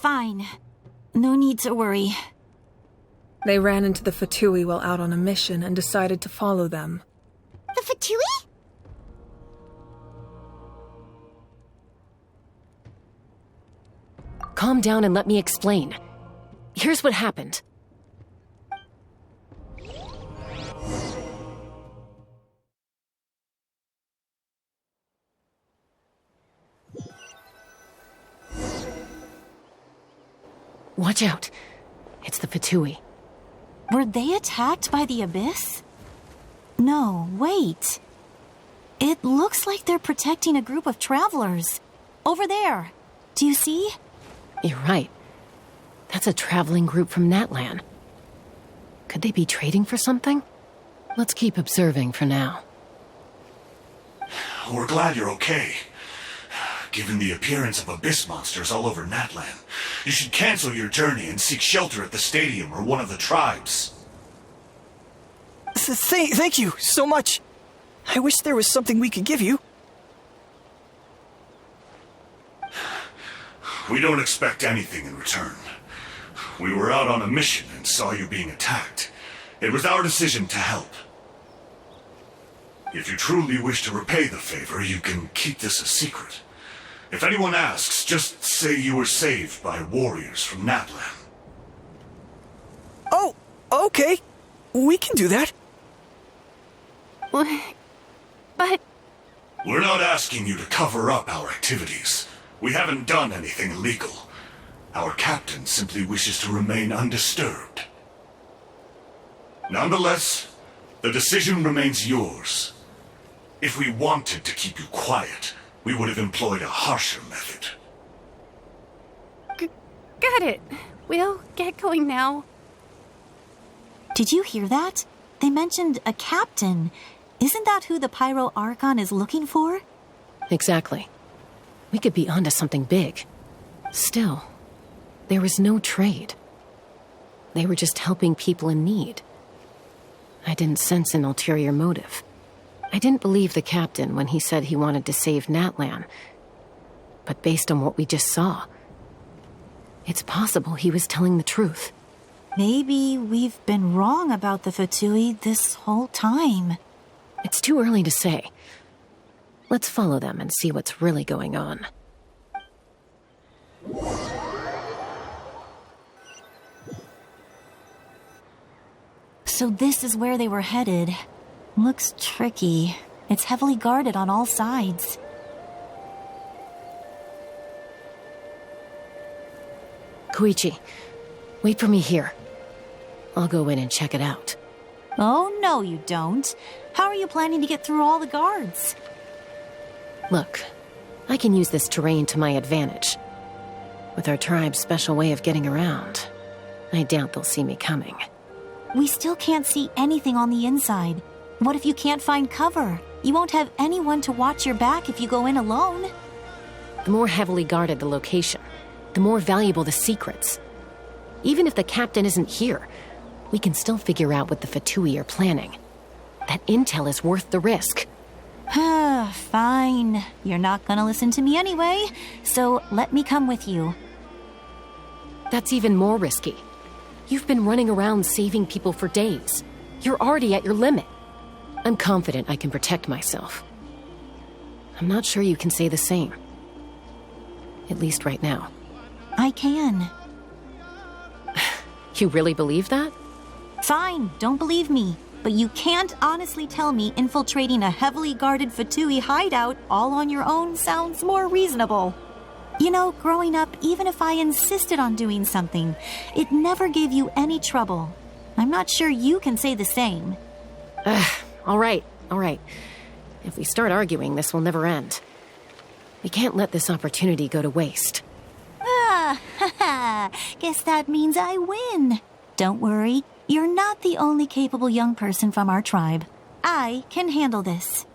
fine. No need to worry. They ran into the Fatui while out on a mission and decided to follow them. The Fatui? Calm down and let me explain. Here's what happened. Watch out. It's the Fatui. Were they attacked by the abyss? No, wait. It looks like they're protecting a group of travelers. Over there. Do you see? You're right. That's a traveling group from Natlan. Could they be trading for something? Let's keep observing for now. We're glad you're okay. Given the appearance of abyss monsters all over Natlan, you should cancel your journey and seek shelter at the stadium or one of the tribes. Thank you so much. I wish there was something we could give you. We don't expect anything in return. We were out on a mission and saw you being attacked. It was our decision to help. If you truly wish to repay the favor, you can keep this a secret. If anyone asks, just say you were saved by warriors from Natlan. Oh, okay. We can do that. But... We're not asking you to cover up our activities. We haven't done anything illegal. Our captain simply wishes to remain undisturbed. Nonetheless, the decision remains yours. If we wanted to keep you quiet, we would have employed a harsher method. Got it. We'll get going now. Did you hear that? They mentioned a captain. Isn't that who the Pyro Archon is looking for? Exactly. We could be onto something big. Still, there was no trade. They were just helping people in need. I didn't sense an ulterior motive. I didn't believe the captain when he said he wanted to save Natlan. But based on what we just saw, it's possible he was telling the truth. Maybe we've been wrong about the Fatui this whole time. It's too early to say. Let's follow them and see what's really going on. So this is where they were headed. Looks tricky. It's heavily guarded on all sides. Koichi, wait for me here. I'll go in and check it out. Oh, no, you don't. How are you planning to get through all the guards? Look, I can use this terrain to my advantage. With our tribe's special way of getting around, I doubt they'll see me coming. We still can't see anything on the inside. What if you can't find cover? You won't have anyone to watch your back if you go in alone. The more heavily guarded the location, the more valuable the secrets. Even if the captain isn't here, we can still figure out what the Fatui are planning. That intel is worth the risk. Fine. You're not gonna listen to me anyway, so let me come with you. That's even more risky. You've been running around saving people for days. You're already at your limit. I'm confident I can protect myself. I'm not sure you can say the same. At least right now. I can. You really believe that? Fine, don't believe me. But you can't honestly tell me infiltrating a heavily guarded Fatui hideout all on your own sounds more reasonable. You know, growing up, even if I insisted on doing something, it never gave you any trouble. I'm not sure you can say the same. All right. If we start arguing, this will never end. We can't let this opportunity go to waste. Guess that means I win. Don't worry, you're not the only capable young person from our tribe. I can handle this.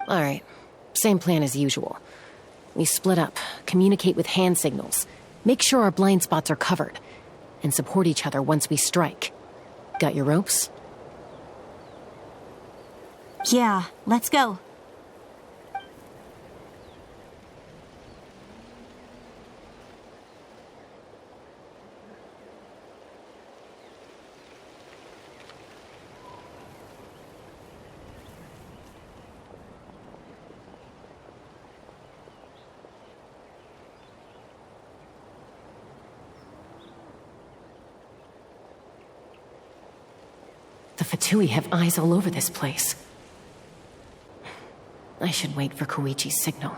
All right, same plan as usual. We split up, communicate with hand signals, make sure our blind spots are covered, and support each other once we strike. Got your ropes? Yeah, let's go. Fatui have eyes all over this place. I should wait for Koichi's signal.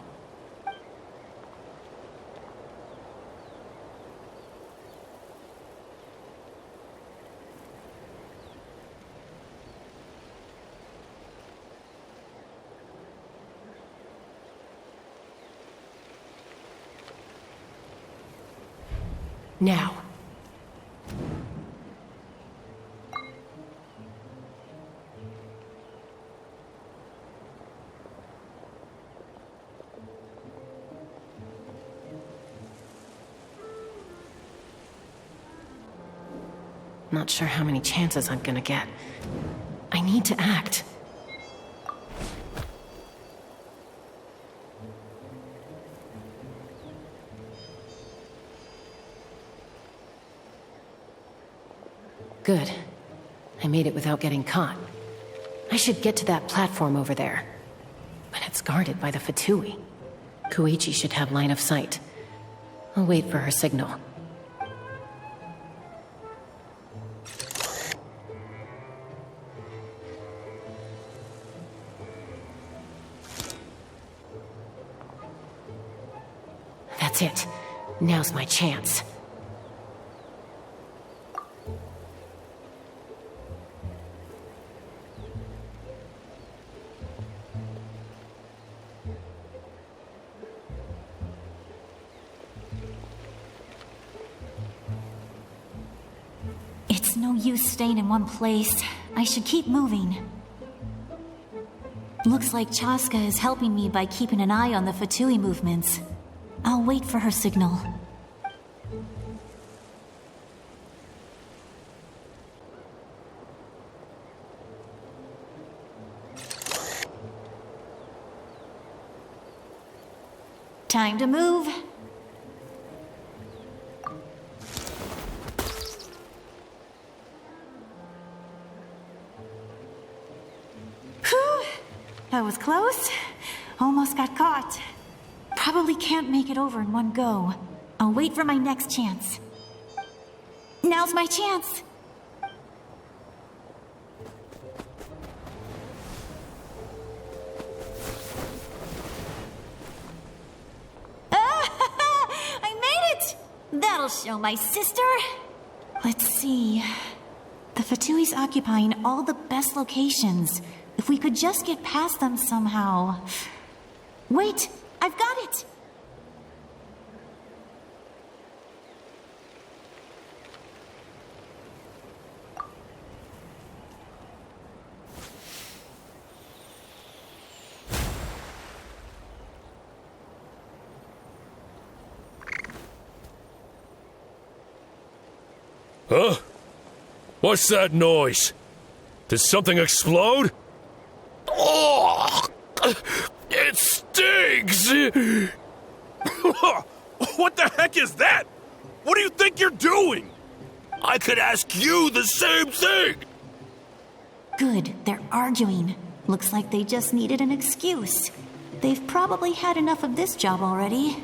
Now. Not sure how many chances I'm gonna get. I need to act. Good. I made it without getting caught. I should get to that platform over there. But it's guarded by the Fatui. Koichi should have line of sight. I'll wait for her signal. That's it. Now's my chance. It's no use staying in one place. I should keep moving. Looks like Chaska is helping me by keeping an eye on the Fatui movements. I'll wait for her signal. Time to move. Whew! That was close. Almost got caught. Probably can't make it over in one go. I'll wait for my next chance. Now's my chance. I made it! That'll show my sister. Let's see. The Fatui's occupying all the best locations. If we could just get past them somehow. Wait! I've got it! Huh? What's that noise? Did something explode? Oh! It stinks! What the heck is that? What do you think you're doing? I could ask you the same thing! Good, they're arguing. Looks like they just needed an excuse. They've probably had enough of this job already.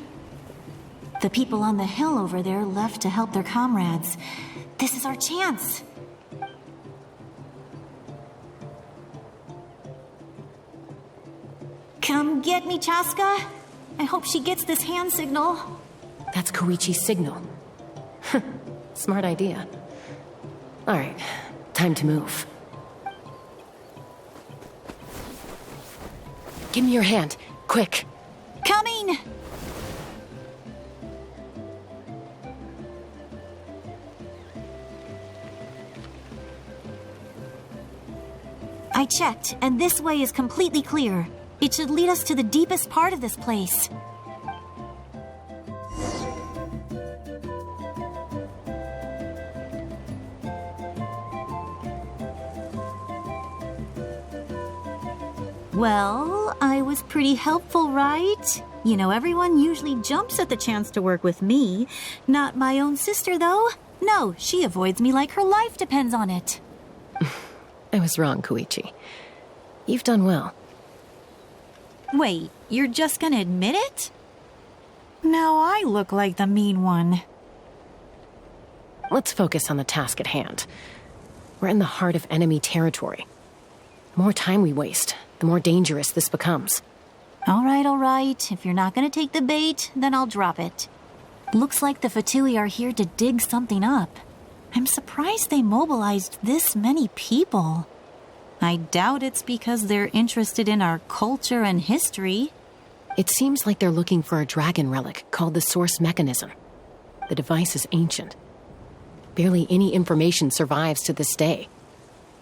The people on the hill over there left to help their comrades. This is our chance. Come get me, Chaska. I hope she gets this hand signal. That's Koichi's signal. Smart idea. All right, time to move. Give me your hand, quick. Coming! I checked, and this way is completely clear. It should lead us to the deepest part of this place. Well, I was pretty helpful, right? You know, everyone usually jumps at the chance to work with me. Not my own sister, though. No, she avoids me like her life depends on it. I was wrong, Koichi. You've done well. Wait, you're just gonna admit it? Now I look like the mean one. Let's focus on the task at hand. We're in the heart of enemy territory. The more time we waste, the more dangerous this becomes. All right. If you're not gonna take the bait, then I'll drop it. Looks like the Fatui are here to dig something up. I'm surprised they mobilized this many people. I doubt it's because they're interested in our culture and history. It seems like they're looking for a dragon relic called the Source Mechanism. The device is ancient. Barely any information survives to this day.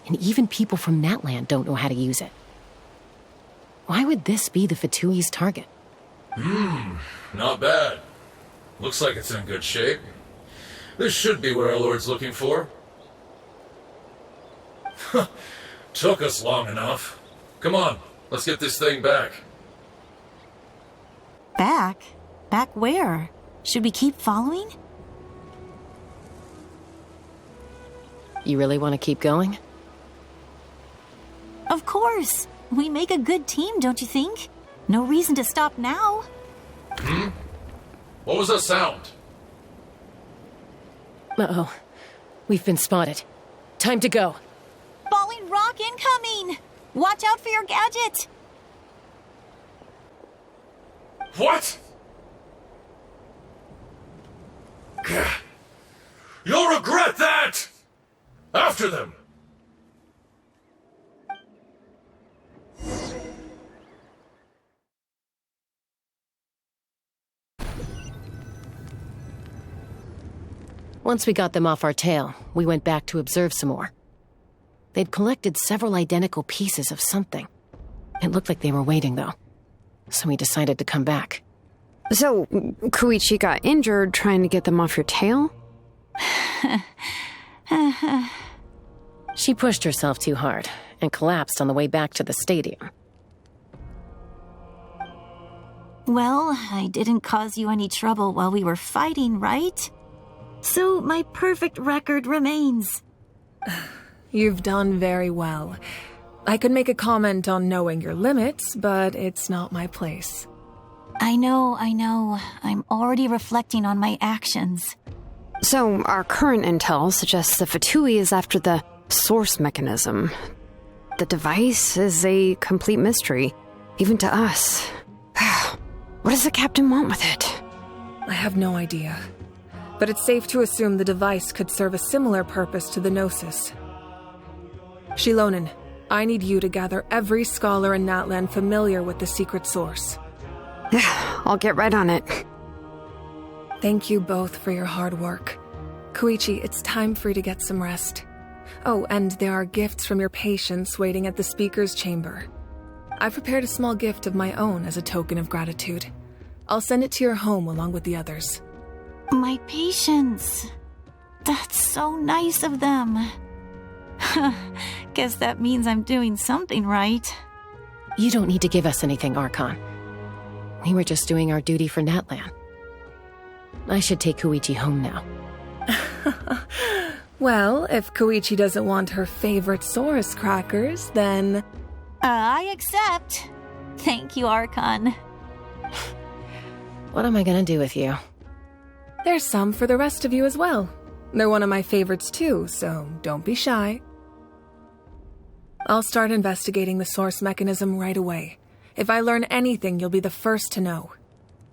And even people from Natlan don't know how to use it. Why would this be the Fatui's target? Not bad. Looks like it's in good shape. This should be what our Lord's looking for. Took us long enough. Come on, let's get this thing back. Back? Back where? Should we keep following? You really want to keep going? Of course. We make a good team, don't you think? No reason to stop now. What was that sound? Uh-oh. We've been spotted. Time to go. Falling rock incoming! Watch out for your gadget! What? You'll regret that! After them! Once we got them off our tail, we went back to observe some more. They'd collected several identical pieces of something. It looked like they were waiting, though. So we decided to come back. So, Koichi got injured trying to get them off your tail? She pushed herself too hard and collapsed on the way back to the stadium. Well, I didn't cause you any trouble while we were fighting, right? So my perfect record remains. You've done very well. I could make a comment on knowing your limits, but it's not my place. I know. I'm already reflecting on my actions. So, our current intel suggests the Fatui is after the source mechanism. The device is a complete mystery, even to us. What does the captain want with it? I have no idea. But it's safe to assume the device could serve a similar purpose to the Gnosis. Shilonen, I need you to gather every scholar in Natlan familiar with the secret source. I'll get right on it. Thank you both for your hard work. Koichi, it's time for you to get some rest. Oh, and there are gifts from your patients waiting at the speaker's chamber. I've prepared a small gift of my own as a token of gratitude. I'll send it to your home along with the others. My patience. That's so nice of them. Guess that means I'm doing something right. You don't need to give us anything, Archon. We were just doing our duty for Natlan. I should take Koichi home now. Well, if Koichi doesn't want her favorite Saurus crackers, then... I accept. Thank you, Archon. What am I gonna do with you? There's some for the rest of you as well. They're one of my favorites too, so don't be shy. I'll start investigating the source mechanism right away. If I learn anything, you'll be the first to know.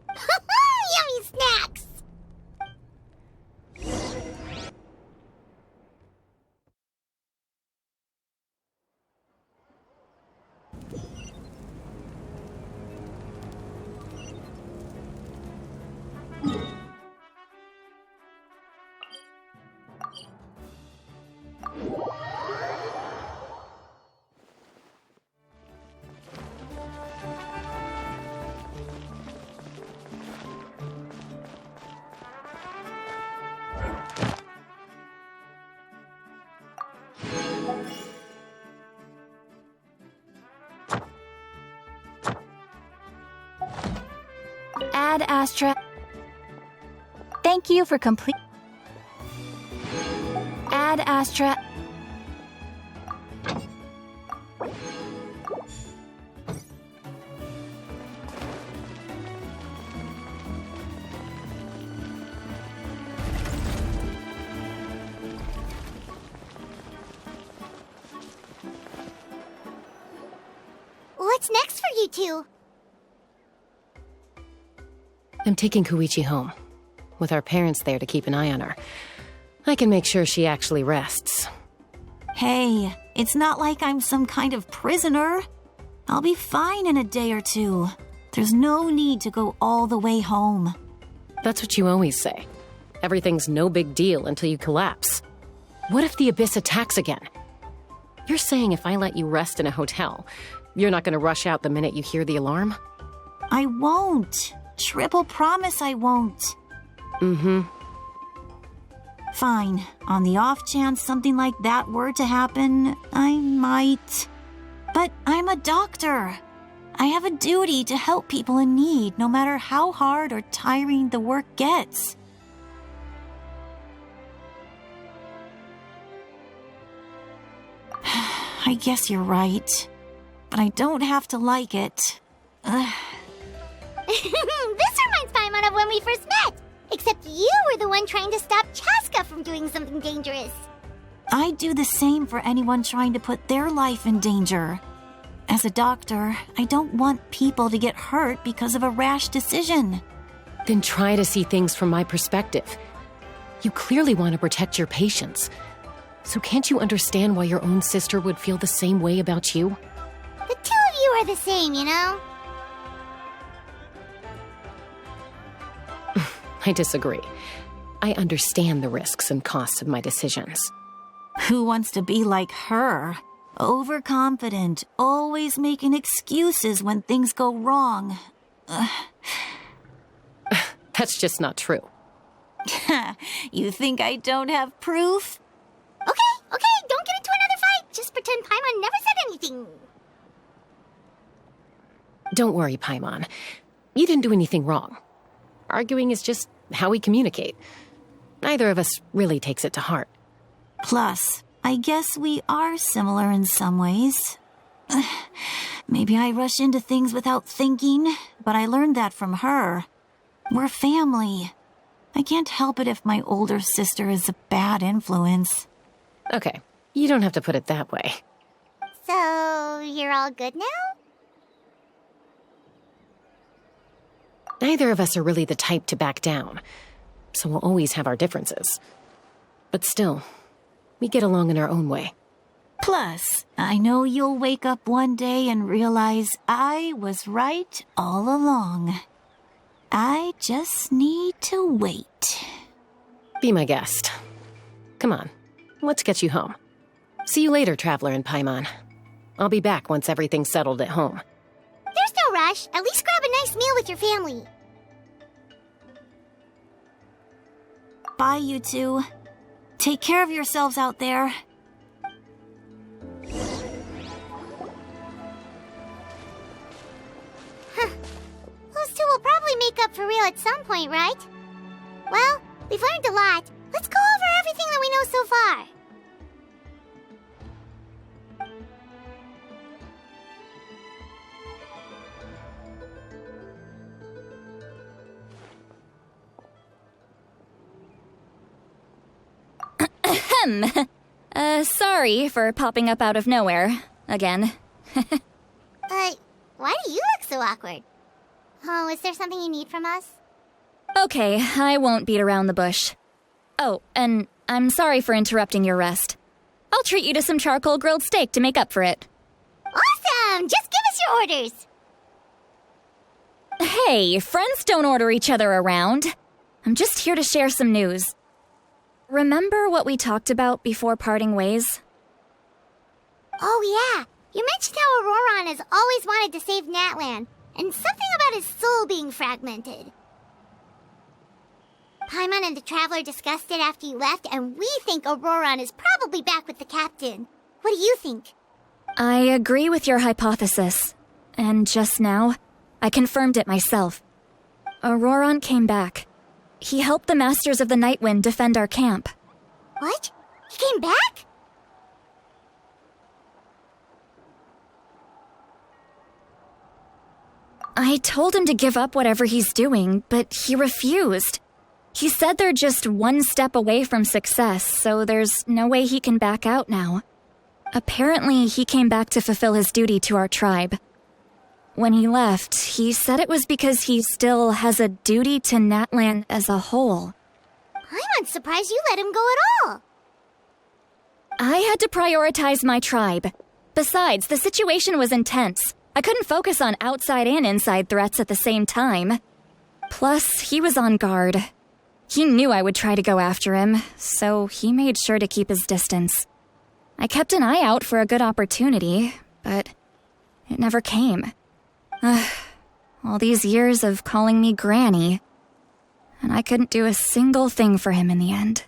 Yummy snacks! Ad Astra. Thank you for complete. Ad Astra. what's next for you two? I'm taking Koichi home. With our parents there to keep an eye on her, I can make sure she actually rests. Hey, it's not like I'm some kind of prisoner. I'll be fine in a day or two. There's no need to go all the way home. That's what you always say. Everything's no big deal until you collapse. What if the abyss attacks again? You're saying if I let you rest in a hotel, you're not going to rush out the minute you hear the alarm? I won't. Triple promise I won't. Mm-hmm. Fine. On the off chance something like that were to happen, I might. But I'm a doctor. I have a duty to help people in need, no matter how hard or tiring the work gets. I guess you're right. But I don't have to like it. This reminds Paimon of when we first met. Except you were the one trying to stop Chaska from doing something dangerous. I'd do the same for anyone trying to put their life in danger. As a doctor, I don't want people to get hurt because of a rash decision. Then try to see things from my perspective. You clearly want to protect your patients. So can't you understand why your own sister would feel the same way about you? The two of you are the same, you know? I disagree. I understand the risks and costs of my decisions. Who wants to be like her? Overconfident, always making excuses when things go wrong. That's just not true. You think I don't have proof? Okay, don't get into another fight. Just pretend Paimon never said anything. Don't worry, Paimon. You didn't do anything wrong. Arguing is just how we communicate. Neither of us really takes it to heart. Plus, I guess we are similar in some ways. Maybe I rush into things without thinking, but I learned that from her. We're family. I can't help it if my older sister is a bad influence. Okay, you don't have to put it that way. So, you're all good now? Neither of us are really the type to back down, so we'll always have our differences. But still, we get along in our own way. Plus, I know you'll wake up one day and realize I was right all along. I just need to wait. Be my guest. Come on, let's get you home. See you later, Traveler and Paimon. I'll be back once everything's settled at home. There's no rush. At least grab a nice meal with your family. Bye, you two. Take care of yourselves out there. Those two will probably make up for real at some point, right? Well, we've learned a lot. Let's go over everything that we know so far. Sorry for popping up out of nowhere. Again. Why do you look so awkward? Oh, is there something you need from us? Okay, I won't beat around the bush. Oh, and I'm sorry for interrupting your rest. I'll treat you to some charcoal grilled steak to make up for it. Awesome! Just give us your orders! Hey, friends don't order each other around. I'm just here to share some news. Remember what we talked about before parting ways? Oh yeah, you mentioned how Auroron has always wanted to save Natlan, and something about his soul being fragmented. Paimon and the Traveler discussed it after you left, and we think Auroron is probably back with the captain. What do you think? I agree with your hypothesis. And just now, I confirmed it myself. Auroron came back. He helped the Masters of the Nightwind defend our camp. What? He came back? I told him to give up whatever he's doing, but he refused. He said they're just one step away from success, so there's no way he can back out now. Apparently, he came back to fulfill his duty to our tribe. when he left, he said it was because he still has a duty to Natlan as a whole. I'm not surprised you let him go at all. I had to prioritize my tribe. Besides, the situation was intense. I couldn't focus on outside and inside threats at the same time. Plus, he was on guard. He knew I would try to go after him, so he made sure to keep his distance. I kept an eye out for a good opportunity, but it never came. All these years of calling me Granny, and I couldn't do a single thing for him in the end.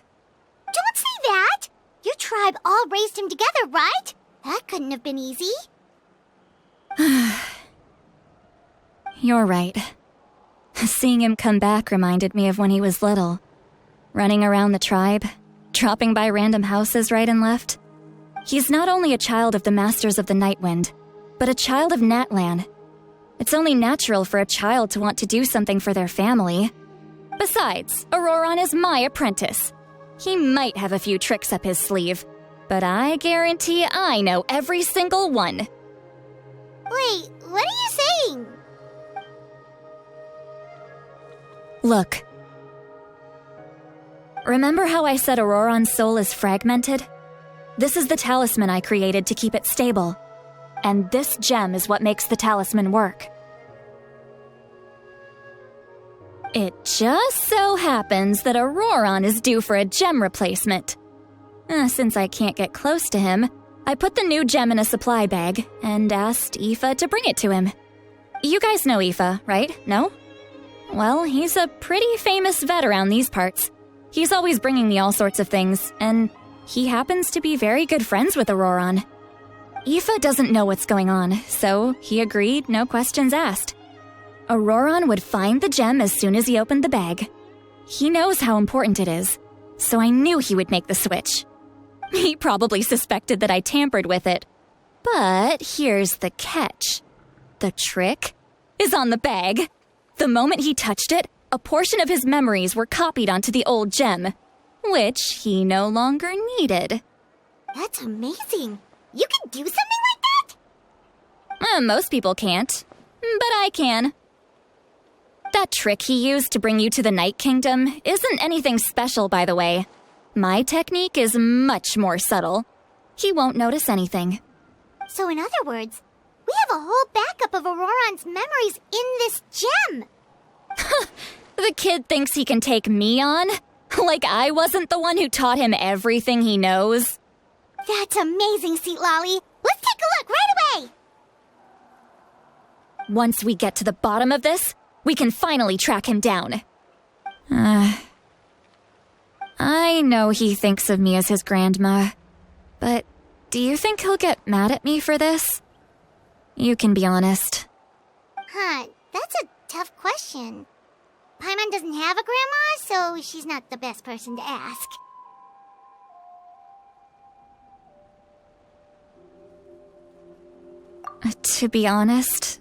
Don't say that! Your tribe all raised him together, right? That couldn't have been easy. You're right. Seeing him come back reminded me of when he was little. Running around the tribe, dropping by random houses right and left. He's not only a child of the Masters of the Nightwind, but a child of Natlan. It's only natural for a child to want to do something for their family. Besides, Auroron is my apprentice. He might have a few tricks up his sleeve, but I guarantee I know every single one. Wait, what are you saying? Look. Remember how I said Auroron's soul is fragmented? This is the talisman I created to keep it stable. And this gem is what makes the talisman work. It just so happens that Auroron is due for a gem replacement. Since I can't get close to him, I put the new gem in a supply bag and asked Aoife to bring it to him. You guys know Aoife, right? No? Well, he's a pretty famous vet around these parts. He's always bringing me all sorts of things, and he happens to be very good friends with Auroron. Aoife doesn't know what's going on, so he agreed, no questions asked. Auroron would find the gem as soon as he opened the bag. He knows how important it is, so I knew he would make the switch. He probably suspected that I tampered with it. But here's the catch. The trick is on the bag. The moment he touched it, a portion of his memories were copied onto the old gem, which he no longer needed. That's amazing. You can do something like that? Most people can't, but I can. That trick he used to bring you to the Night Kingdom isn't anything special, by the way. My technique is much more subtle. He won't notice anything. So in other words, we have a whole backup of Auroron's memories in this gem. The kid thinks he can take me on? Like I wasn't the one who taught him everything he knows? That's amazing, Seat Lolly. Let's take a look right away. Once we get to the bottom of this, we can finally track him down. I know he thinks of me as his grandma, but do you think he'll get mad at me for this? You can be honest. That's a tough question. Paimon doesn't have a grandma, so she's not the best person to ask. To be honest,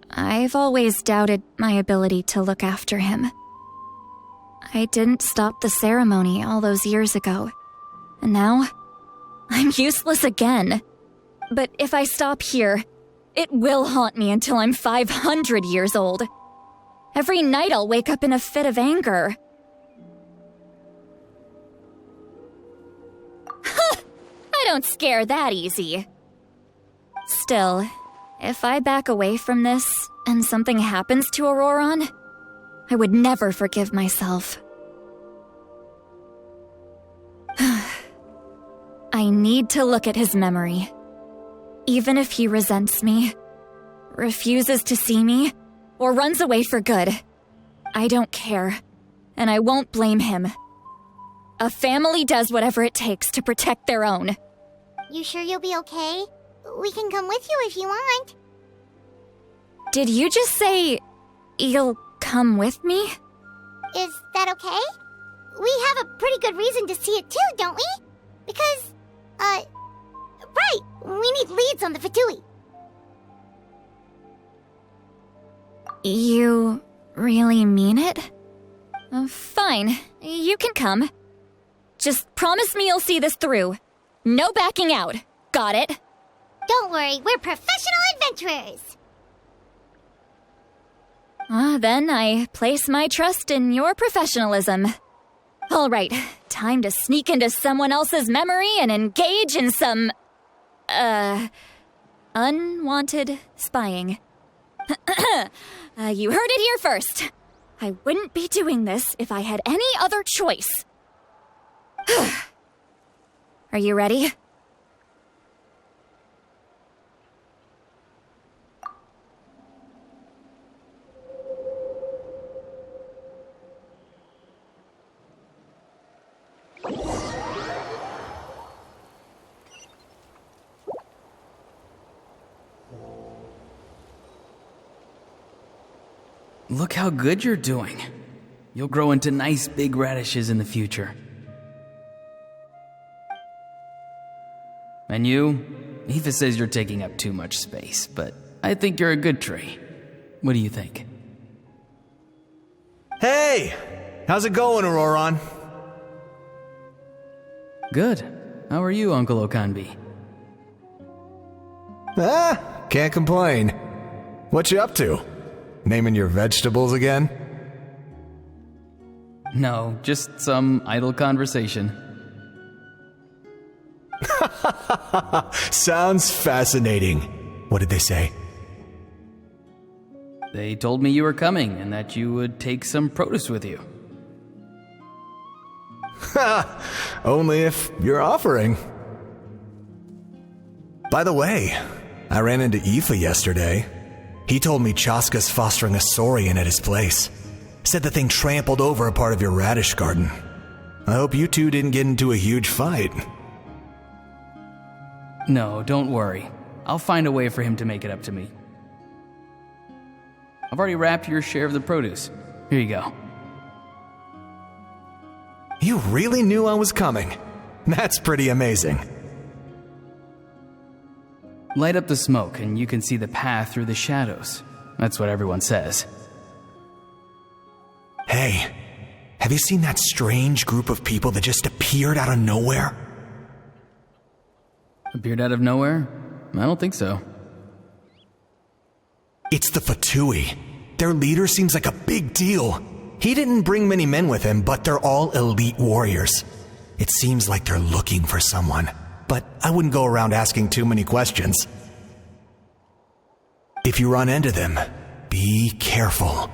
I've always doubted my ability to look after him. I didn't stop the ceremony all those years ago, and now I'm useless again. But if I stop here, it will haunt me until I'm 500 years old. Every night I'll wake up in a fit of anger. I don't scare that easy. Still, if I back away from this and something happens to Auroron, I would never forgive myself. I need to look at his memory. Even if he resents me, refuses to see me, or runs away for good, I don't care, and I won't blame him. A family does whatever it takes to protect their own. You sure you'll be okay? We can come with you if you want. Did you just say you'll come with me? Is that okay? We have a pretty good reason to see it too, don't we? Because, right, we need leads on the Fatui. You really mean it? Fine, you can come. Just promise me you'll see this through. No backing out. Got it? Don't worry, we're professional adventurers. Then I place my trust in your professionalism. All right, time to sneak into someone else's memory and engage in some, unwanted spying. You heard it here first. I wouldn't be doing this if I had any other choice. Are you ready? Look how good you're doing. You'll grow into nice big radishes in the future. And you? Aoife says you're taking up too much space, but I think you're a good tree. What do you think? Hey! How's it going, Auroron? Good. How are you, Uncle Okanbi? Can't complain. What you up to? Naming your vegetables again? No, just some idle conversation. Sounds fascinating. What did they say? They told me you were coming and that you would take some produce with you. Only if you're offering. By the way, I ran into Aoife yesterday. He told me Chaska's fostering a saurian at his place. Said the thing trampled over a part of your radish garden. I hope you two didn't get into a huge fight. No, don't worry. I'll find a way for him to make it up to me. I've already wrapped your share of the produce. Here you go. You really knew I was coming. That's pretty amazing. Light up the smoke and you can see the path through the shadows. That's what everyone says. Hey, have you seen that strange group of people that just appeared out of nowhere? Appeared out of nowhere? I don't think so. It's the Fatui. Their leader seems like a big deal. He didn't bring many men with him, but they're all elite warriors. It seems like they're looking for someone, but I wouldn't go around asking too many questions. If you run into them, be careful.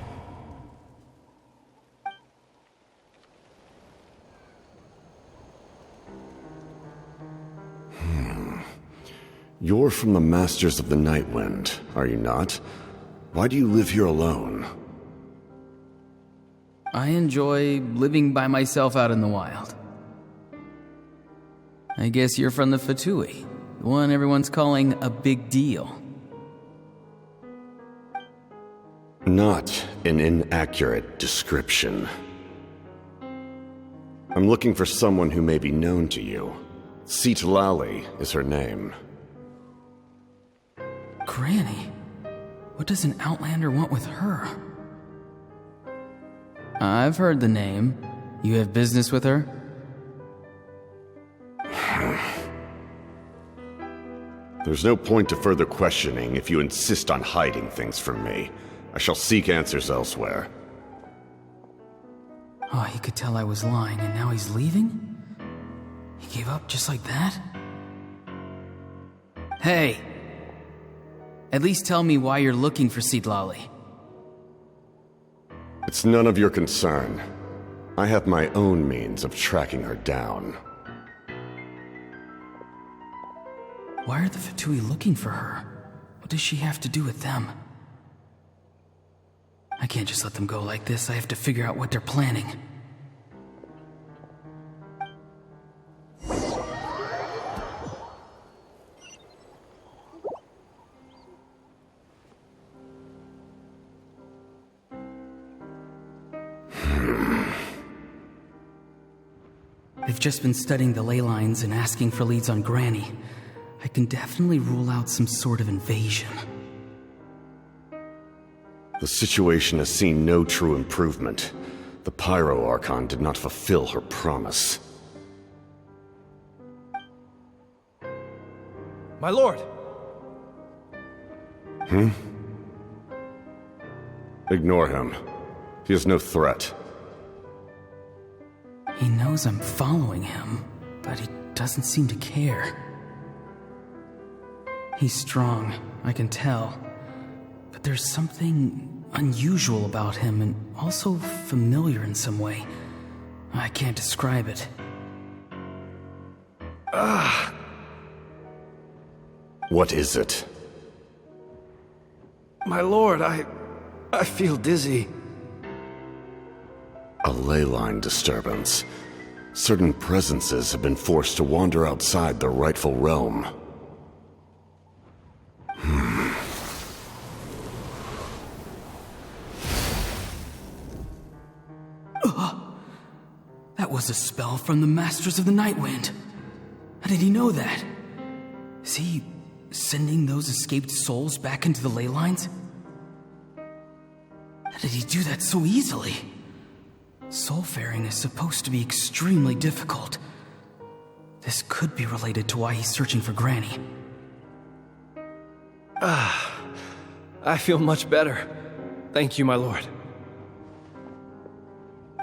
You're from the Masters of the Night Wind, are you not? Why do you live here alone? I enjoy living by myself out in the wild. I guess you're from the Fatui, the one everyone's calling a big deal. Not an inaccurate description. I'm looking for someone who may be known to you. Citlali is her name. Granny? What does an Outlander want with her? I've heard the name. You have business with her? There's no point to further questioning if you insist on hiding things from me. I shall seek answers elsewhere. Oh, he could tell I was lying and now he's leaving? He gave up just like that? Hey! At least tell me why you're looking for Citlali. It's none of your concern. I have my own means of tracking her down. Why are the Fatui looking for her? What does she have to do with them? I can't just let them go like this. I have to figure out what they're planning. They've just been studying the ley lines and asking for leads on Granny. I can definitely rule out some sort of invasion. The situation has seen no true improvement. The Pyro Archon did not fulfill her promise. My lord! Ignore him. He is no threat. He knows I'm following him, but he doesn't seem to care. He's strong, I can tell. But there's something unusual about him and also familiar in some way. I can't describe it. What is it? My lord, I feel dizzy. A ley line disturbance. Certain presences have been forced to wander outside their rightful realm. That was a spell from the Masters of the Night Wind. How did he know that? Is he sending those escaped souls back into the ley lines? How did he do that so easily? Soulfaring is supposed to be extremely difficult. This could be related to why he's searching for Granny. I feel much better. Thank you, my lord.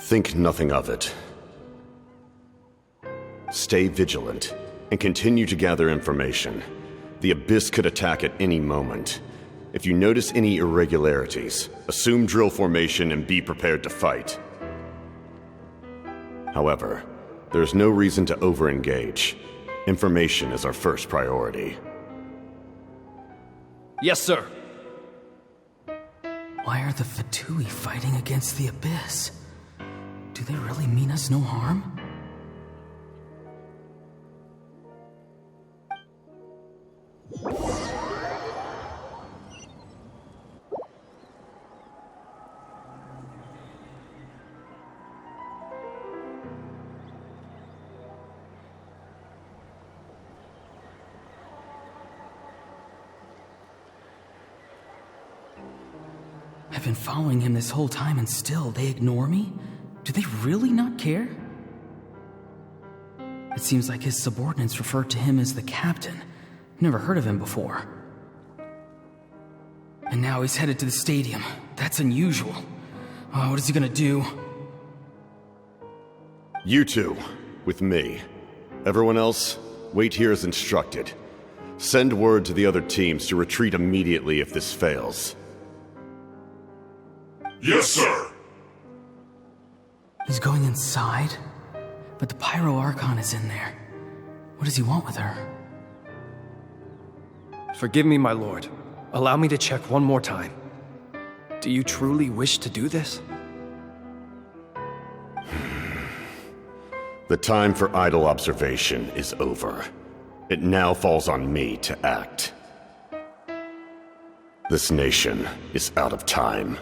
Think nothing of it. Stay vigilant and continue to gather information. The Abyss could attack at any moment. If you notice any irregularities, assume drill formation and be prepared to fight. However, there's no reason to over-engage. Information is our first priority. Yes, sir. Why are the Fatui fighting against the Abyss? Do they really mean us no harm? I've been following him this whole time and still they ignore me? Do they really not care? It seems like his subordinates refer to him as the captain. Never heard of him before. And now he's headed to the stadium. That's unusual. What is he gonna do? You two, with me. Everyone else, wait here as instructed. Send word to the other teams to retreat immediately if this fails. Yes, sir! He's going inside? But the Pyro Archon is in there. What does he want with her? Forgive me, my lord. Allow me to check one more time. Do you truly wish to do this? The time for idle observation is over. It now falls on me to act. This nation is out of time.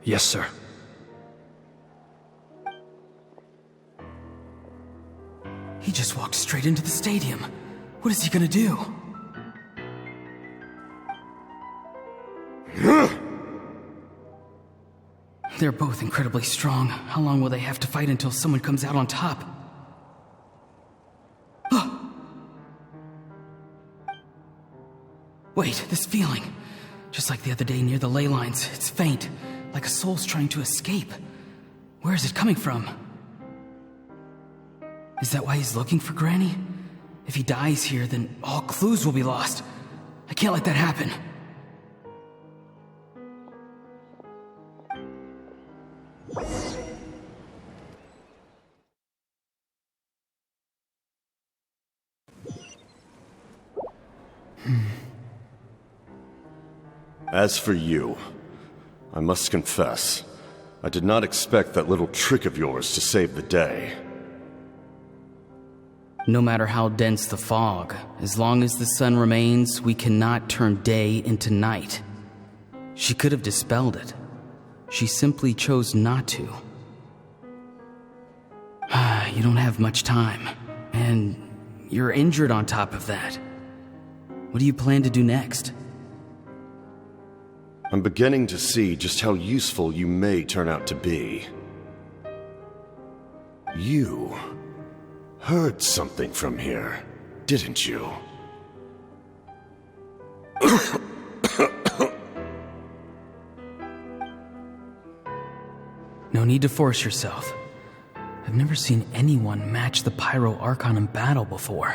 Yes, sir. He just walked straight into the stadium. What is he gonna do? They're both incredibly strong. How long will they have to fight until someone comes out on top? Wait, this feeling. Just like the other day near the ley lines, it's faint, like a soul's trying to escape. Where is it coming from? Is that why he's looking for Granny? If he dies here, then all clues will be lost. I can't let that happen. As for you, I must confess, I did not expect that little trick of yours to save the day. No matter how dense the fog, as long as the sun remains, we cannot turn day into night. She could have dispelled it. She simply chose not to. You don't have much time, and you're injured on top of that. What do you plan to do next? I'm beginning to see just how useful you may turn out to be. You heard something from here, didn't you? No need to force yourself. I've never seen anyone match the Pyro Archon in battle before.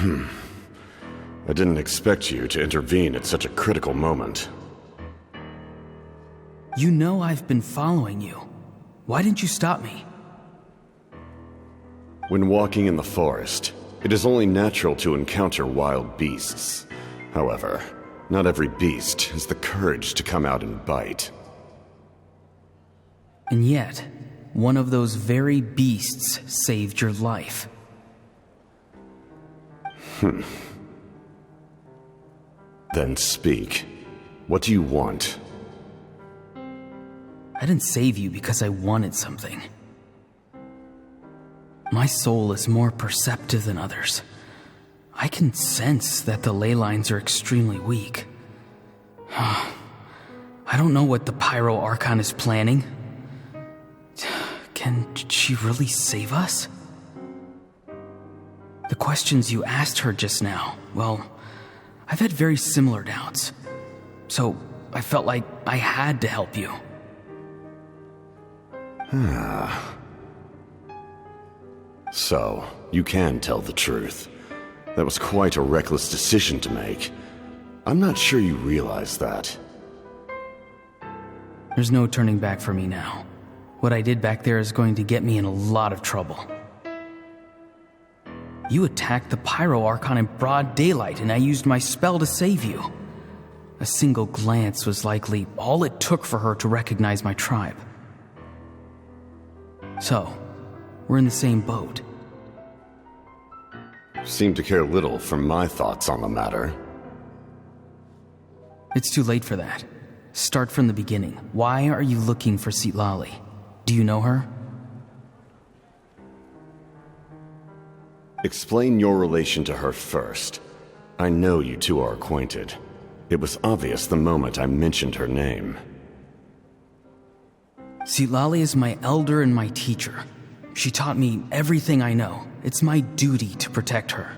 I didn't expect you to intervene at such a critical moment. You know I've been following you. Why didn't you stop me? When walking in the forest, it is only natural to encounter wild beasts. However, not every beast has the courage to come out and bite. And yet, one of those very beasts saved your life. Then speak. What do you want? I didn't save you because I wanted something. My soul is more perceptive than others. I can sense that the ley lines are extremely weak. I don't know what the Pyro Archon is planning. Can she really save us? The questions you asked her just now, well, I've had very similar doubts. So I felt like I had to help you. So, you can tell the truth. That was quite a reckless decision to make. I'm not sure you realize that. There's no turning back for me now. What I did back there is going to get me in a lot of trouble. You attacked the Pyro Archon in broad daylight, and I used my spell to save you. A single glance was likely all it took for her to recognize my tribe. So, we're in the same boat. Seem to care little for my thoughts on the matter. It's too late for that. Start from the beginning. Why are you looking for Citlali? Do you know her? Explain your relation to her first. I know you two are acquainted. It was obvious the moment I mentioned her name. Citlali is my elder and my teacher. She taught me everything I know. It's my duty to protect her.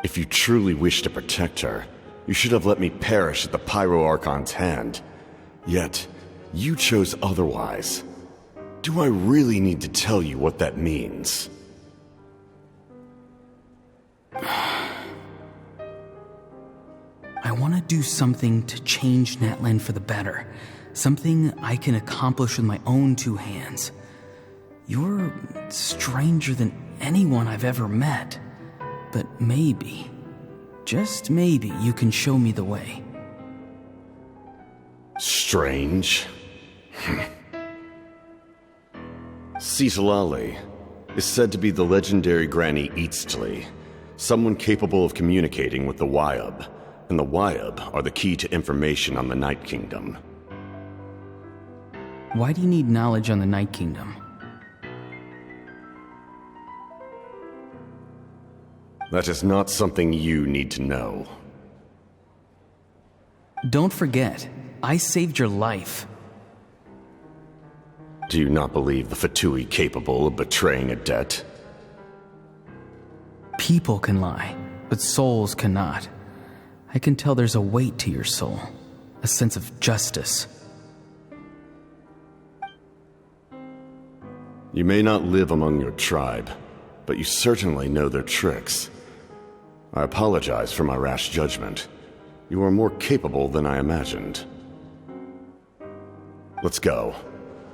If you truly wish to protect her, you should have let me perish at the Pyro Archon's hand. Yet, you chose otherwise. Do I really need to tell you what that means? I want to do something to change Natlan for the better. Something I can accomplish with my own two hands. You're stranger than anyone I've ever met. But maybe, just maybe, you can show me the way. Strange? Citlali is said to be the legendary Granny Eastli, someone capable of communicating with the Wyub, and the Wyub are the key to information on the Night Kingdom. Why do you need knowledge on the Night Kingdom? That is not something you need to know. Don't forget, I saved your life. Do you not believe the Fatui capable of betraying a debt? People can lie, but souls cannot. I can tell there's a weight to your soul, a sense of justice. You may not live among your tribe, but you certainly know their tricks. I apologize for my rash judgment. You are more capable than I imagined. Let's go.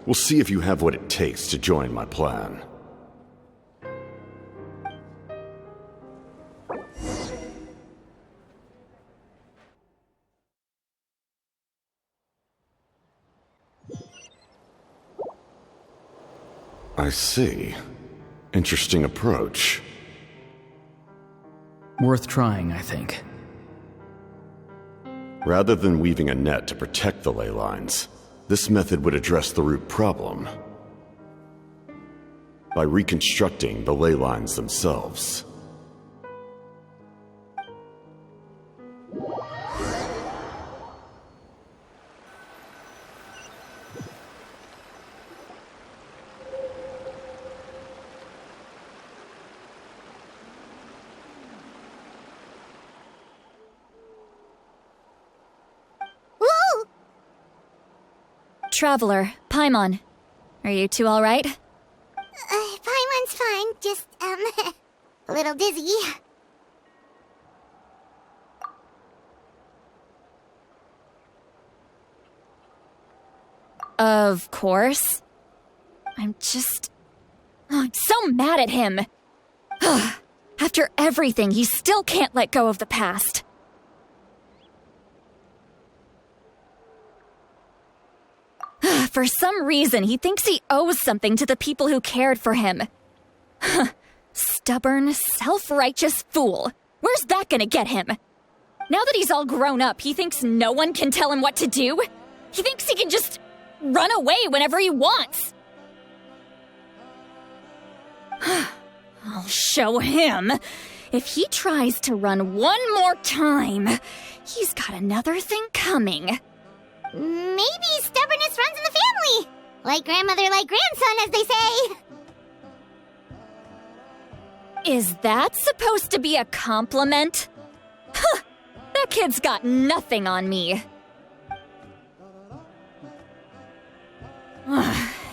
We'll see if you have what it takes to join my plan. I see. Interesting approach. Worth trying, I think. Rather than weaving a net to protect the ley lines, this method would address the root problem by reconstructing the ley lines themselves. traveler, Paimon. Are you two all right? Paimon's fine, just, a little dizzy. Of course. I'm so mad at him. After everything, he still can't let go of the past. For some reason, he thinks he owes something to the people who cared for him. Stubborn, self-righteous fool. Where's that gonna get him? Now that he's all grown up, he thinks no one can tell him what to do? He thinks he can just run away whenever he wants. I'll show him. If he tries to run one more time, he's got another thing coming. Maybe stubbornness runs in the family. Like grandmother, like grandson, as they say. Is that supposed to be a compliment? That kid's got nothing on me.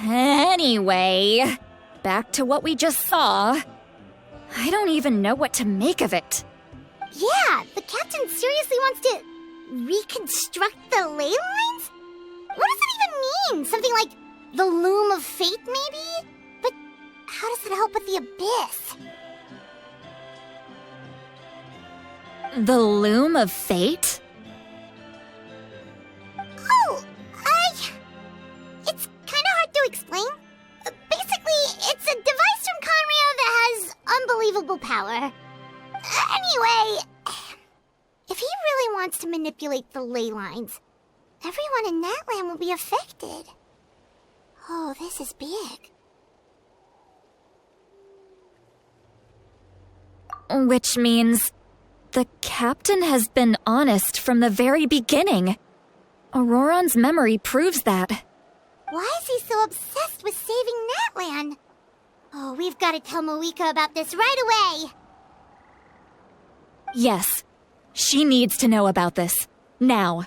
Anyway, back to what we just saw. I don't even know what to make of it. Yeah, the captain seriously wants to reconstruct the ley lines? What does that even mean? Something like the loom of fate, maybe? But how does that help with the abyss? The loom of fate? Oh, it's kind of hard to explain. Basically, it's a device from Conrio that has unbelievable power. Anyway, if he really wants to manipulate the ley lines, everyone in Natlan will be affected. Oh, this is big. Which means the captain has been honest from the very beginning. Auroron's memory proves that. Why is he so obsessed with saving Natlan? Oh, we've got to tell Mavuika about this right away. Yes, she needs to know about this. Now.